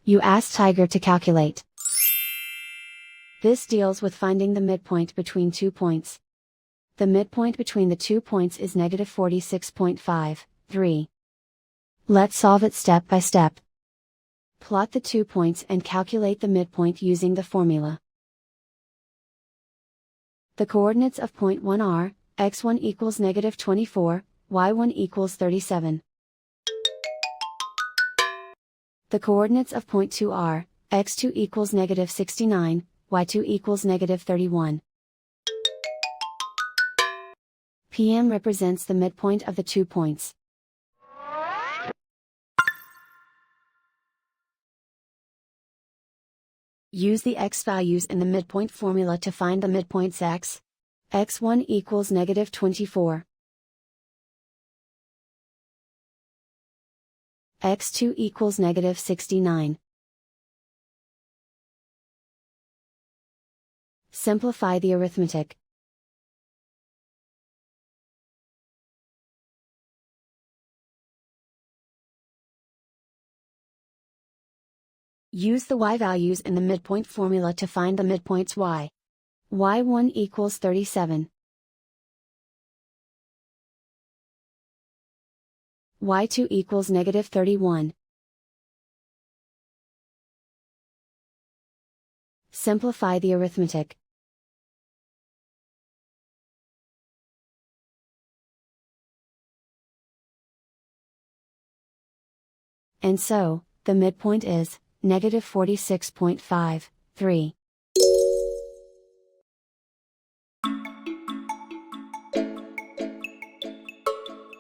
You ask Tiger to calculate. This deals with finding the midpoint between 2 points. The midpoint between the 2 points is negative 46.53. Let's solve it step by step. Plot the 2 points and calculate the midpoint using the formula. The coordinates of point 1 are, x1 equals negative 24, y1 equals 37. The coordinates of point 2 are, x2 equals negative 69, y2 equals negative 31. PM represents the midpoint of the 2 points. Use the x values in the midpoint formula to find the midpoints x. x1 equals negative 24. x2 equals negative 69. Simplify the arithmetic. Use the y values in the midpoint formula to find the midpoints y. y1 equals 37. y2 equals negative 31. Simplify the arithmetic. And so, the midpoint is negative 46.53.